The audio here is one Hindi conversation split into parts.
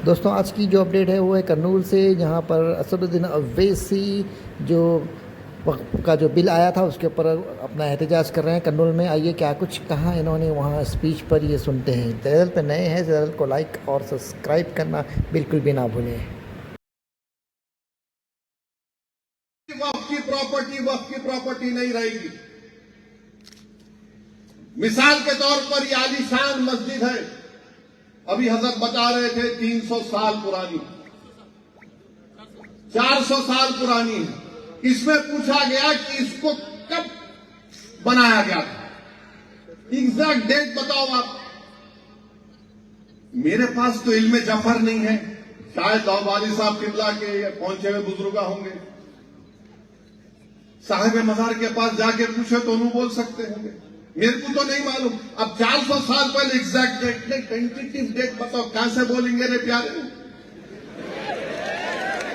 दोस्तों आज की जो अपडेट है वो है कर्नूल से, जहाँ पर असदुद्दीन अवैसी जो का जो बिल आया था उसके ऊपर अपना एहतजाज कर रहे हैं कर्नूल में। आइए क्या कुछ कहा इन्होंने वहाँ स्पीच पर, ये सुनते हैं। चैनल पर नए हैं, चैनल को लाइक और सब्सक्राइब करना बिल्कुल भी ना भूलें। वक्फ की प्रॉपर्टी नहीं रहेगी। मिसाल के तौर पर ये आलीशान मस्जिद है, अभी हजरत बता रहे थे 300 साल पुरानी, 400 साल पुरानी है। इसमें पूछा गया कि इसको कब बनाया गया था, एग्जैक्ट डेट बताओ आप। मेरे पास तो इल्म जफर नहीं है, शायद दौबाली साहब किबला के पहुंचे हुए बुजुर्ग होंगे, साहिब मजार के पास जाके पूछे तो उन्होंने बोल सकते होंगे, मेरे को तो नहीं मालूम। अब 400 साल पहले एग्जैक्ट डेट नहीं, टेंटेटिव डेट बताओ, कहां से बोलेंगे रे प्यारे?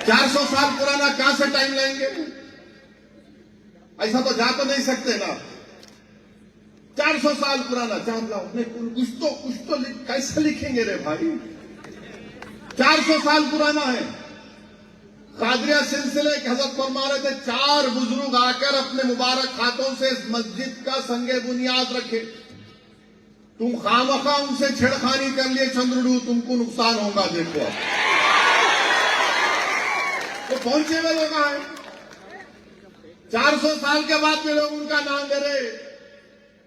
400 साल पुराना कहां से टाइम लाएंगे? ऐसा तो जा तो नहीं सकते ना। 400 साल पुराना चांद लाओ, कुछ तो कैसे लिखेंगे रे भाई? 400 साल पुराना है। कादरिया सिलसिले के हजरत फरमा रहे थे, 4 बुजुर्ग आकर अपने मुबारक हाथों से इस मस्जिद का संगे बुनियाद रखे। तुम खामखा उनसे छेड़खानी कर लिए चंद्रडू, तुमको नुकसान होगा। देखो तो पहुंचे हुए लोग हैं, 400 साल के बाद में लोग उनका नाम ले रहे।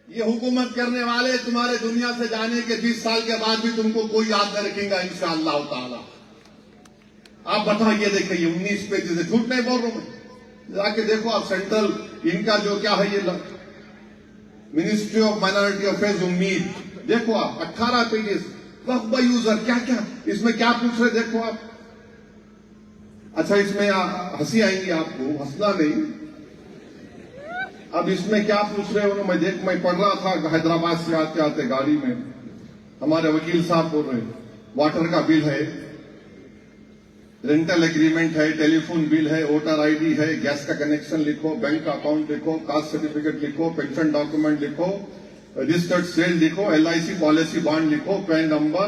ये हुकूमत करने वाले तुम्हारे दुनिया से जाने के 20 साल के बाद भी तुमको कोई याद न रखेगा इंशाअल्लाह ताला। आप बताइए, देखिए 19 पेज से, झूठ नहीं बोल रहा मैं, जाके देखो आप। सेंट्रल इनका जो क्या है, ये मिनिस्ट्री ऑफ माइनॉरिटी अफेयर्स उम्मीद, देखो आप 18 पेजेस। वक्फ बाय यूजर क्या क्या इसमें क्या पूछ रहे, देखो आप। अच्छा, इसमें हंसी आएंगी आपको, हंसना नहीं। अब इसमें क्या पूछ रहे हो, मैं पढ़ रहा था हैदराबाद से आते आते गाड़ी में, हमारे वकील साहब बोल रहे वाटर का बिल है, रेंटल एग्रीमेंट है, टेलीफोन बिल है, वोटर आईडी है, गैस का कनेक्शन लिखो, बैंक अकाउंट लिखो, कास्ट सर्टिफिकेट लिखो, पेंशन डॉक्यूमेंट लिखो, रजिस्टर्ड सेल लिखो, LIC पॉलिसी बॉन्ड लिखो, PAN number,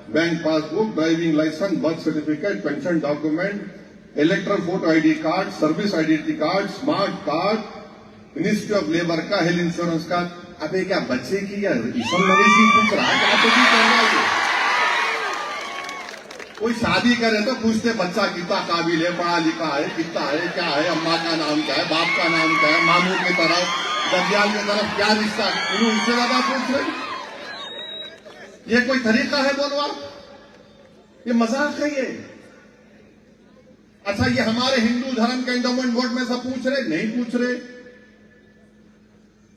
bank passbook, driving licence, birth certificate, pension document, electoral voter ID card, service identity card, smart card, ministry of labour का, हेल्थ इंश्योरेंस का। अबे क्या बच्चे की या ईसन मवेशी पूछ रहा है? क्या तो नहीं कर रहा है? कोई शादी करे तो पूछते बच्चा कितना काबिल है, पढ़ा लिखा है, कितना है, क्या है, अम्मा का नाम क्या है, बाप का नाम क्या है, मामू की तरफ, दरियाल की तरफ क्या रिश्ता, उनसे ज्यादा पूछ रहे। ये कोई तरीका है बोलवा? ये मजाक है ये। अच्छा, ये हमारे हिंदू धर्म के एंडोमेंट बोर्ड में सब पूछ रहे? नहीं पूछ रहे।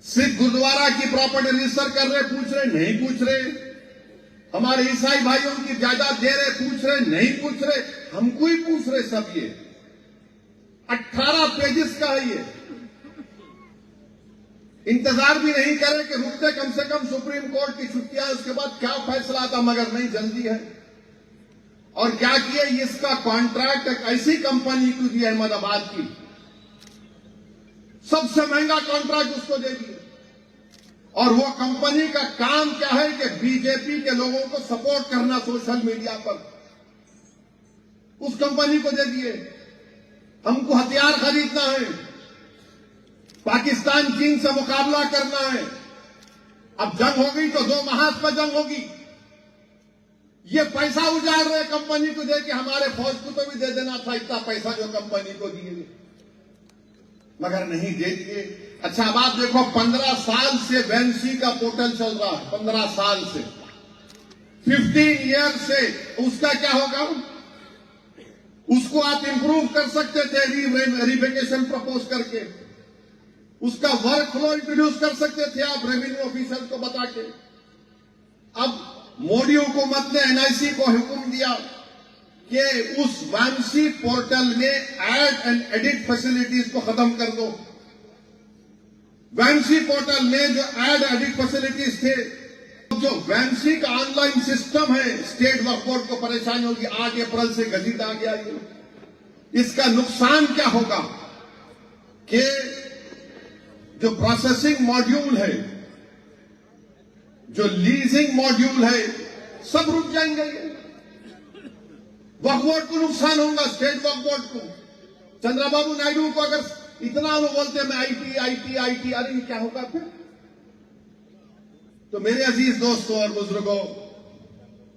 सिख गुरुद्वारा की प्रॉपर्टी रजिस्टर कर रहे? पूछ रहे? नहीं पूछ रहे। हमारे ईसाई भाइयों की जायदाद दे रहे? पूछ रहे? नहीं पूछ रहे। हमको ही पूछ रहे सब। ये 18 पेजेस का है ये। इंतजार भी नहीं करे कि रुकते कम से कम सुप्रीम कोर्ट की छुट्टियां, उसके बाद क्या फैसला आता, मगर नहीं, जल्दी है। और क्या किए, इसका कॉन्ट्रैक्ट एक ऐसी कंपनी को दिया, अहमदाबाद की, सबसे महंगा कॉन्ट्रैक्ट उसको दे दिया। और वो कंपनी का काम क्या है कि बीजेपी के लोगों को सपोर्ट करना सोशल मीडिया पर, उस कंपनी को दे दिए। हमको हथियार खरीदना है, पाकिस्तान चीन से मुकाबला करना है। अब जंग हो गई तो 2 महाज पर जंग होगी। ये पैसा उजाड़ रहे कंपनी को दे के, हमारे फौज को तो भी दे देना था इतना पैसा जो कंपनी को दिए, मगर नहीं दे दिए। अच्छा, अब आप देखो, 15 साल से वैंसी का पोर्टल चल रहा है, 15 साल से, 15 ईयर से। उसका क्या होगा? उसको आप इंप्रूव कर सकते थे रिवेरिफिकेशन प्रपोज करके, उसका वर्क फ्लो इंट्रोड्यूस कर सकते थे आप रेवेन्यू ऑफिसर को बता के। अब मोदी हुकूमत ने NIC को हुक्म दिया कि उस वैंसी पोर्टल में ऐड एंड एडिट फैसिलिटीज को खत्म कर दो। वैंसी पोर्टल में जो ऐड एडिट फैसिलिटीज थे, जो वैंसी का ऑनलाइन सिस्टम है, स्टेट वक्फ बोर्ड को परेशानी होगी। 8 अप्रैल से गजीद आ गया ये। इसका नुकसान क्या होगा कि जो प्रोसेसिंग मॉड्यूल है, जो लीजिंग मॉड्यूल है, सब रुक जाएंगे। वक्फ बोर्ड को नुकसान होगा, स्टेट वक्फ बोर्ड को। चंद्रबाबू नायडू को अगर इतना वो बोलते मैं आईटी, अरे ये क्या होगा फिर? तो मेरे अजीज दोस्तों और बुजुर्गों,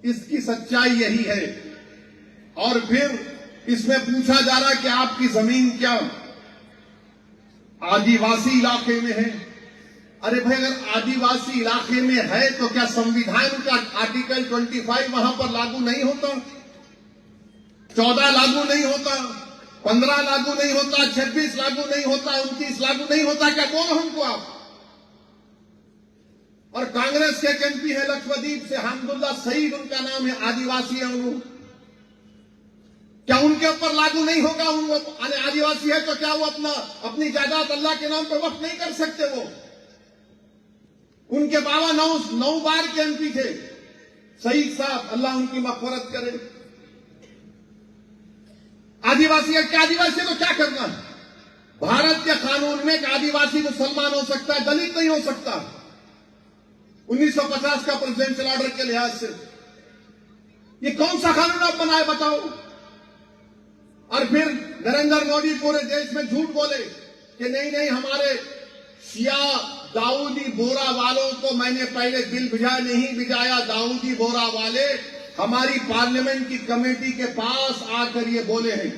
इसकी सच्चाई यही है। और फिर इसमें पूछा जा रहा है कि आपकी जमीन क्या आदिवासी इलाके में है? अरे भाई, अगर आदिवासी इलाके में है तो क्या संविधान का आर्टिकल 25 वहां पर लागू नहीं होता? 14 लागू नहीं होता? 15 लागू नहीं होता? 26 लागू नहीं होता? 29 लागू नहीं होता? क्या बोलो हमको आप? और कांग्रेस के एक एमपी है लक्षद्वीप से, हमदुल्ला सईद उनका नाम है, आदिवासी है उन्होंने। क्या उनके ऊपर लागू नहीं होगा? वो आदिवासी है तो क्या वो अपनी जायदाद अल्लाह के नाम पर वक्फ नहीं कर सकते? वो उनके बाबा 9 बार के एमपी थे, सईद साहब, अल्लाह उनकी मग़फ़िरत करे। आदिवासी है क्या? आदिवासी को क्या करना है? भारत के कानून में एक आदिवासी मुसलमान हो सकता है, दलित नहीं हो सकता। 1950 का प्रेसिडेंशियल ऑर्डर के लिहाज से ये कौन सा कानून आप बनाए बताओ? और फिर नरेंद्र मोदी पूरे देश में झूठ बोले कि नहीं हमारे शिया दाऊदी बोरा वालों को मैंने पहले बिल नहीं भिजाया। दाऊदी बोरा वाले हमारी पार्लियामेंट की कमेटी के पास आकर ये बोले हैं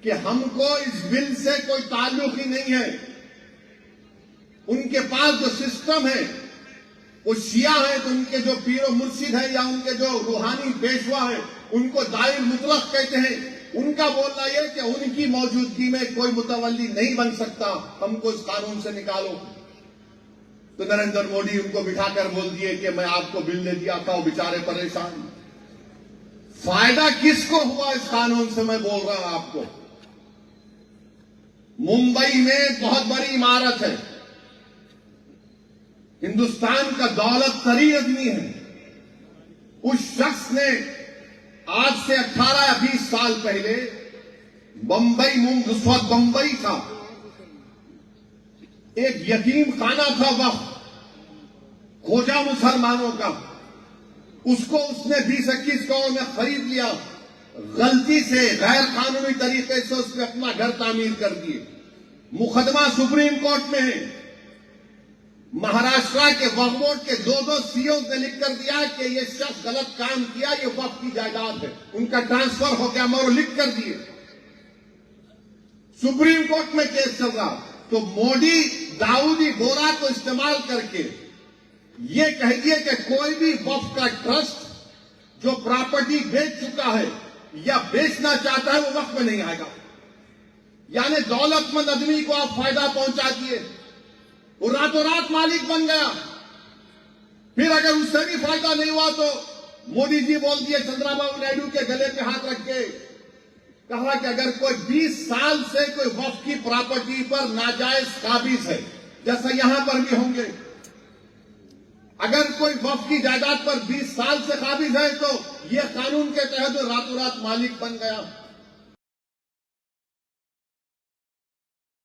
कि हमको इस बिल से कोई ताल्लुक ही नहीं है। उनके पास जो सिस्टम है वो शिया है, तो उनके जो पीरो मुर्शिद है या उनके जो रूहानी पेशवा है उनको दाइर मुतलक कहते हैं। उनका बोलना यह कि उनकी मौजूदगी में कोई मुतवल्ली नहीं बन सकता, हमको इस कानून से निकालो। तो नरेंद्र मोदी उनको बिठाकर बोल दिए कि मैं आपको बिल दे दिया था, वो बेचारे परेशान। फायदा किसको हुआ इस कानून से? मैं बोल रहा हूं आपको। मुंबई में बहुत बड़ी इमारत है, हिंदुस्तान का दौलत तरीन आदमी है। उस शख्स ने आज से 18 या 20 साल पहले उस वक्त बंबई था, एक यतीम खाना था वक्त खोजा मुसलमानों का, उसको उसने 20-21 करोड़ में खरीद लिया। गलती से गैर कानूनी तरीके से उसने अपना घर तामीर कर दिए। मुकदमा सुप्रीम कोर्ट में है। महाराष्ट्र के वक्फ बोर्ड के 2 सीओ ने लिख कर दिया कि ये शख्स गलत काम किया, ये वक्फ की जायदाद है, उनका ट्रांसफर हो गया, मगर लिख कर दिए। सुप्रीम कोर्ट में केस चल रहा। तो मोदी दाऊदी बोरा को इस्तेमाल करके ये कह दिए कि कोई भी वक्फ का ट्रस्ट जो प्रॉपर्टी बेच चुका है या बेचना चाहता है वो वक्फ में नहीं आएगा। यानी दौलतमंद आदमी को आप फायदा पहुंचा दिए, वो रातों रात मालिक बन गया। फिर अगर उससे भी फायदा नहीं हुआ तो मोदी जी बोल दिए चंद्रबाबू नायडू के गले पे हाथ रख के, कहा कि अगर कोई 20 साल से कोई वक्फ की प्रॉपर्टी पर नाजायज काबिज है, जैसा यहां पर भी होंगे, अगर कोई वक्फ की जायदाद पर 20 साल से काबिज है तो यह कानून के तहत रातों रात मालिक बन गया।